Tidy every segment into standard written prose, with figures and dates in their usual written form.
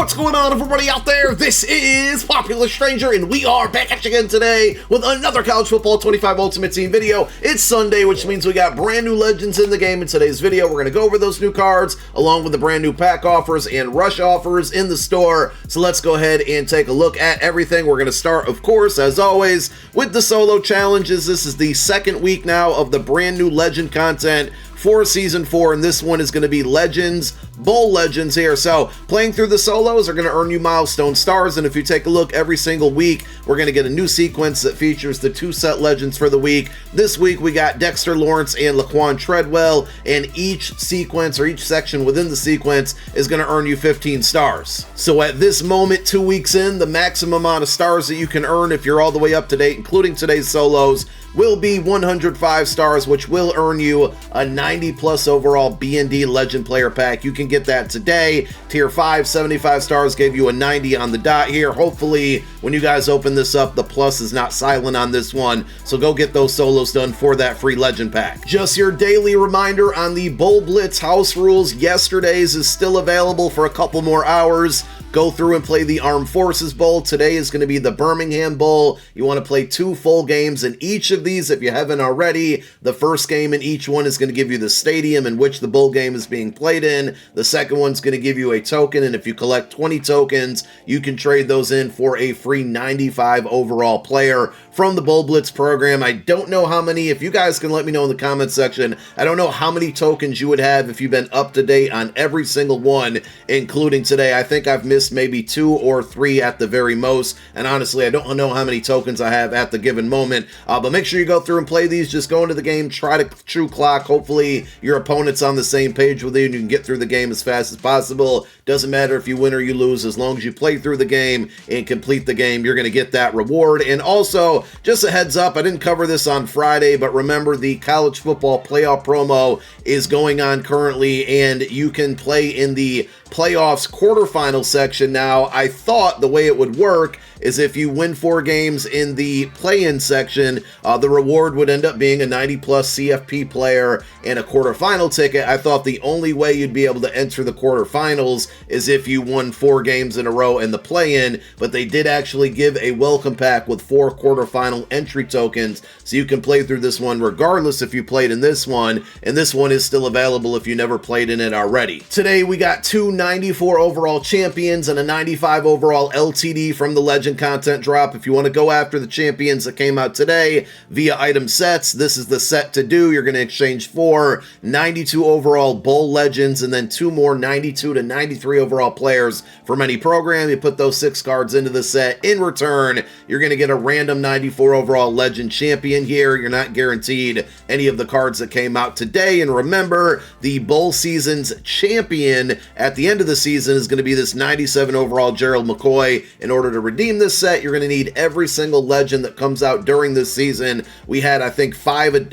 What's going on, everybody out there? This is Popular Stranger, and we are back at you again today with another College Football 25 Ultimate Team video. It's Sunday, which means we got brand new legends in the game. In today's video, we're going to go over those new cards, along with the brand new pack offers and rush offers in the store. So let's go ahead and take a look at everything. We're going to start, of course, as always, with the solo challenges. This is the second week now of the brand new legend content for Season 4, and this one is going to be Legends, Bowl Legends here. So playing through the solos are going to earn you milestone stars, and if you take a look every single week, we're going to get a new sequence that features the two set legends for the week. This week we got Dexter Lawrence and Laquan Treadwell, and each sequence or each section within the sequence is going to earn you 15 stars. So at this moment, 2 weeks in, the maximum amount of stars that you can earn if you're all the way up to date, including today's solos, will be 105 stars, which will earn you a 90 plus overall B&D Legend Player Pack. You can get that today. Tier 5, 75 stars gave you a 90 on the dot here. Hopefully, when you guys open this up, the plus is not silent on this one. So go get those solos done for that free Legend Pack. Just your daily reminder on the Bowl Blitz house rules. Yesterday's is still available for a couple more hours. Go through and play the Armed Forces Bowl. Today is going to be the Birmingham Bowl. You want to play 2 full games in each of these if you haven't already. The first game in each one is going to give you the stadium in which the bowl game is being played in. The second one's going to give you a token, and if you collect 20 tokens, you can trade those in for a free 95 overall player from the Bowl Blitz program. I don't know how many, if you guys can let me know in the comment section, I don't know how many tokens you would have if you've been up to date on every single one, including today. I think I've missed maybe 2 or 3 at the very most, and honestly I don't know how many tokens I have at the given moment, but make sure you go through and play these. Just go into the game, try to true clock. Hopefully your opponent's on the same page with you and you can get through the game as fast as possible. Doesn't matter if you win or you lose, as long as you play through the game and complete the game, you're going to get that reward. And also, just a heads up, I didn't cover this on Friday, but remember the college football playoff promo is going on currently, and you can play in the playoffs quarterfinal section now. I thought the way it would work is if you win 4 games in the play-in section, the reward would end up being a 90 plus CFP player and a quarterfinal ticket. I thought the only way you'd be able to enter the quarterfinals is if you won 4 games in a row in the play-in, but they did actually give a welcome pack with 4 quarterfinal entry tokens, so you can play through this one regardless if you played in this one, and this one is still available if you never played in it already. Today we got 2 94 overall champions and a 95 overall LTD from the Legend content drop. If you want to go after the champions that came out today via item sets, this is the set to do. You're going to exchange 4 92 overall Bowl Legends and then 2 more 92 to 93 overall players from any program. You put those 6 cards into the set. In return, you're going to get a random 94 overall Legend champion here. You're not guaranteed any of the cards that came out today. And remember, the Bowl season's champion at the end of the season is going to be this 97 overall Gerald McCoy. In order to redeem this set, you're going to need every single legend that comes out during this season. We had, I think, 5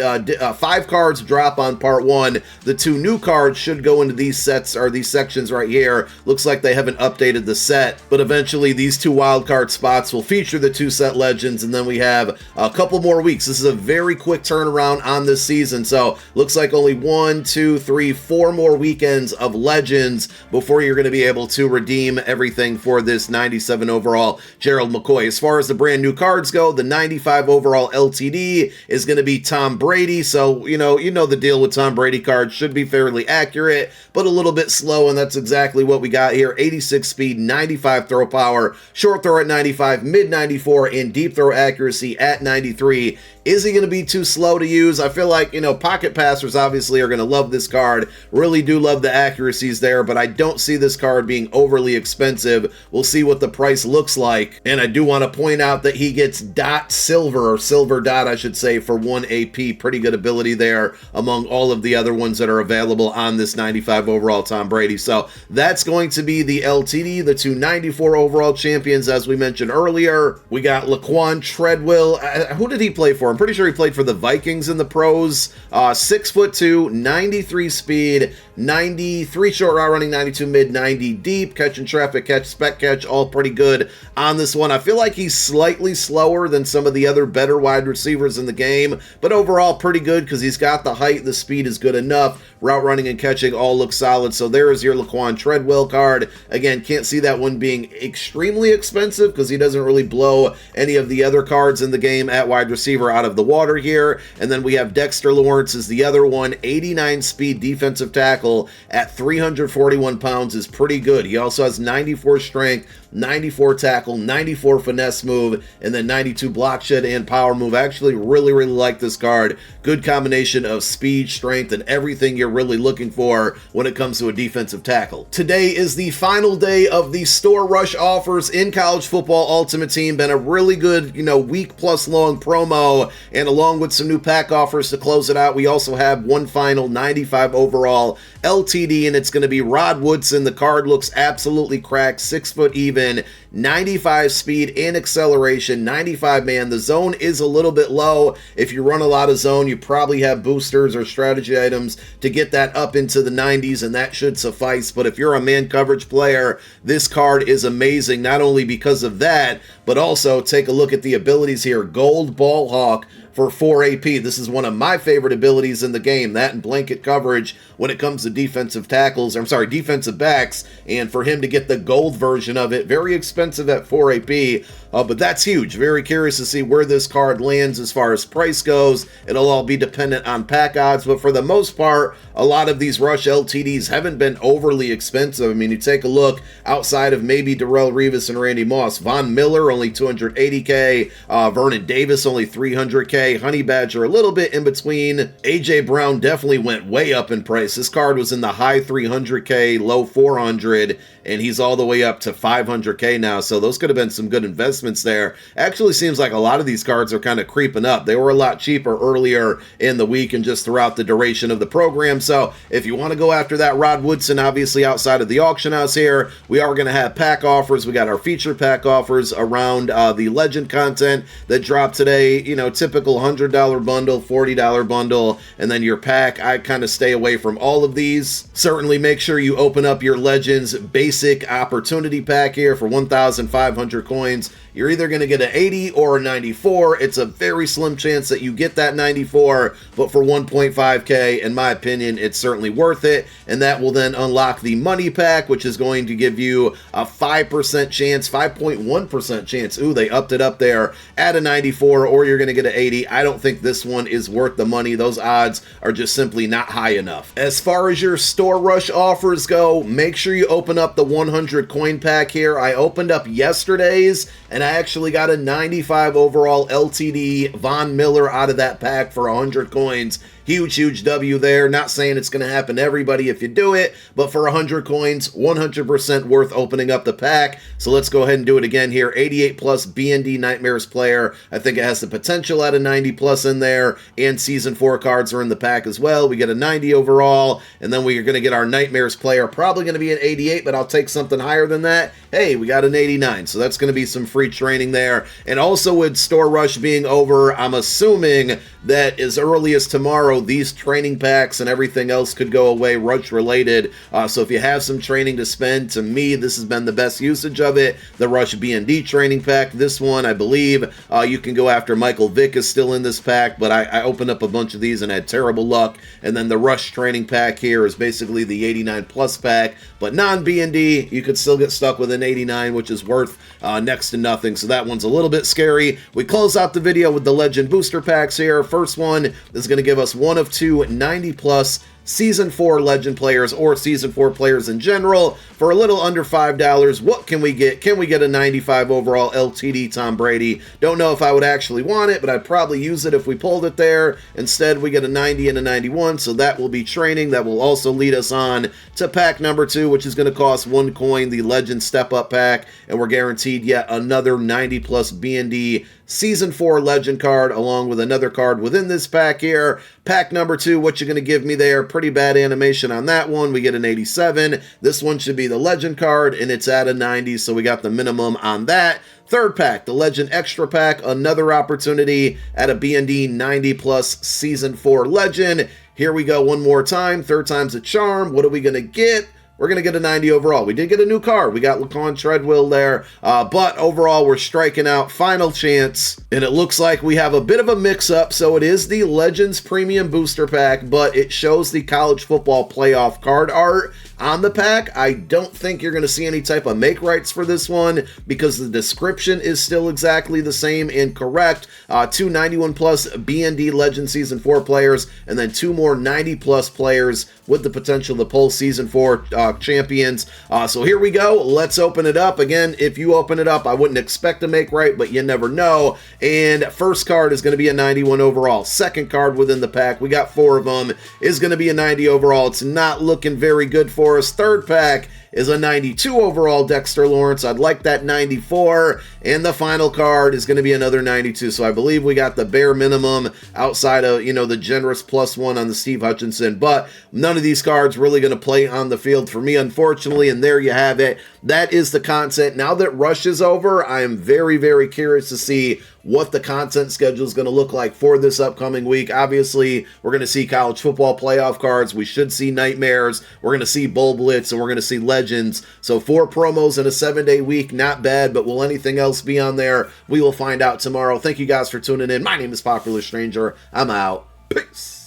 cards drop on part 1. The 2 new cards should go into these sets, or these sections right here. Looks like they haven't updated the set, but eventually these 2 wildcard spots will feature the 2 set legends, and then we have a couple more weeks. This is a very quick turnaround on this season, so looks like only 1, 2, 3, 4 more weekends of legends before you're going to be able to redeem everything for this 97 overall Gerald McCoy. As far as the brand new cards go, the 95 overall LTD is going to be Tom Brady. So, you know the deal with Tom Brady cards, should be fairly accurate, but a little bit slow, and that's exactly what we got here. 86 speed, 95 throw power, short throw at 95, mid 94, and deep throw accuracy at 93. Is he going to be too slow to use? I feel like, pocket passers obviously are going to love this card. Really do love the accuracies there, but I don't see this card being overly expensive. We'll see what the price looks like. And I do want to point out that he gets dot silver, or silver dot, I should say, for 1 AP. Pretty good ability there among all of the other ones that are available on this 95 overall Tom Brady. So that's going to be the LTD, the 294 overall champions, as we mentioned earlier. We got Laquan Treadwell. Who did he play for? I'm pretty sure he played for the Vikings in the pros. 6'2", 93 speed, 93 short route running, 92 mid, 90 deep, catch and traffic, catch, spec catch, all pretty good on this one. I feel like he's slightly slower than some of the other better wide receivers in the game, but overall pretty good because he's got the height, the speed is good enough. Route running and catching all look solid. So there is your Laquan Treadwell card. Again, can't see that one being extremely expensive because he doesn't really blow any of the other cards in the game at wide receiver out of the water here. And then we have Dexter Lawrence is the other one. 89 speed defensive tackle at 341 pounds is pretty good. He also has 94 strength, 94 tackle, 94 finesse move, and then 92 block shed and power move. I actually really like this card. Good combination of speed, strength, and everything you're really looking for when it comes to a defensive tackle. Today is the final day of the store rush offers in College Football Ultimate Team. Been a really good, week plus long promo, and along with some new pack offers to close it out, we also have one final 95 overall LTD, and it's going to be Rod Woodson. The card looks absolutely cracked, 6 foot even, 95 speed and acceleration, 95 man. The zone is a little bit low. If you run a lot of zone, you probably have boosters or strategy items to get that up into the 90s, and that should suffice. But if you're a man coverage player, this card is amazing, not only because of that, but also take a look at the abilities here. Gold Ball Hawk for 4 AP. This is one of my favorite abilities in the game, that and blanket coverage when it comes to defensive backs, and for him to get the gold version of it, very expensive at 4 AP, but that's huge. Very curious to see where this card lands as far as price goes. It'll all be dependent on pack odds, but for the most part, a lot of these Rush LTDs haven't been overly expensive. I mean, you take a look outside of maybe Darrelle Revis and Randy Moss. Von Miller, only $280K. Vernon Davis, only $300K. Honey Badger, a little bit in between. AJ Brown definitely went way up in price. This card was in the high 300K, low 400, and he's all the way up to 500K now, so those could have been some good investments there. Actually seems like a lot of these cards are kind of creeping up. They were a lot cheaper earlier in the week and just throughout the duration of the program, so if you want to go after that Rod Woodson, obviously outside of the auction house here, we are going to have pack offers. We got our feature pack offers around the Legend content that dropped today, typical $100 bundle, $40 bundle, and then your pack. I kind of stay away from all of these. Certainly make sure you open up your Legends basic opportunity pack here for 1,500 coins. You're either going to get an 80 or a 94. It's a very slim chance that you get that 94, but for 1.5K, in my opinion, it's certainly worth it, and that will then unlock the money pack, which is going to give you a 5% chance, 5.1% chance. Ooh, they upped it up there at a 94, or you're going to get an 80. I don't think this one is worth the money. Those odds are just simply not high enough. As far as your store rush offers go, make sure you open up the 100 coin pack here. I opened up yesterday's, and I actually got a 95 overall LTD Von Miller out of that pack for 100 coins. Huge W there. Not saying it's going to happen to everybody if you do it, but for 100 coins, 100% worth opening up the pack. So let's go ahead and do it again here. 88 plus BND Nightmares player. I think it has the potential at a 90 plus in there, and Season 4 cards are in the pack as well. We get a 90 overall, and then we are going to get our Nightmares player. Probably going to be an 88, but I'll take something higher than that. Hey, we got an 89, so that's going to be some free training there. And also with Store Rush being over, I'm assuming that as early as tomorrow, these training packs and everything else could go away, Rush related. So if you have some training to spend, to me, this has been the best usage of it. The Rush BND training pack. This one, I believe, you can go after Michael Vick is still in this pack, but I opened up a bunch of these and had terrible luck. And then the Rush training pack here is basically the 89 plus pack, but non-BND, you could still get stuck with an 89, which is worth next to nothing. So that one's a little bit scary. We close out the video with the Legend booster packs here. First one is going to give us one of two 90 plus Season 4 Legend players or Season 4 players in general for a little under $5. What can we get? Can we get a 95 overall LTD Tom Brady? Don't know if I would actually want it, but I'd probably use it if we pulled it there. Instead, we get a 90 and a 91, so that will be training. That will also lead us on to pack number 2, which is going to cost 1 coin, the Legend Step Up pack, and we're guaranteed yet another 90 plus BND Season 4 Legend card, along with another card within this pack here. Pack number 2, what you going to give me there? Pretty bad animation on that one. We get an 87. This one should be the Legend card, and it's at a 90, so we got the minimum on that. Third pack, the Legend Extra Pack, another opportunity at a BND 90 plus Season 4 Legend. Here we go one more time. Third time's a charm. What are we going to get? We're going to get a 90 overall. We did get a new card. We got Laquan Treadwell there. But overall, we're striking out. Final chance. And it looks like we have a bit of a mix-up. So it is the Legends Premium Booster Pack, but it shows the college football playoff card art on the pack. I don't think you're going to see any type of make rights for this one because the description is still exactly the same and correct. 2 91-plus BND Legend Season 4 players, and then 2 more 90-plus players with the potential to pull Season 4 champions. So here we go. Let's open it up. Again, if you open it up, I wouldn't expect to make right, but you never know. And first card is going to be a 91 overall. Second card within the pack, we got 4 of them, is going to be a 90 overall. It's not looking very good for us. Third pack is a 92 overall Dexter Lawrence. I'd like that 94. And the final card is going to be another 92. So I believe we got the bare minimum outside of, the generous +1 on the Steve Hutchinson. But none of these cards really going to play on the field for me, unfortunately. And there you have it. That is the content. Now that Rush is over, I am very, very curious to see what the content schedule is going to look like for this upcoming week. Obviously, we're going to see college football playoff cards. We should see Nightmares. We're going to see Bull Blitz, and we're going to see Legends. So 4 promos in a 7-day week, not bad, but will anything else be on there? We will find out tomorrow. Thank you guys for tuning in. My name is Popular Stranger. I'm out. Peace.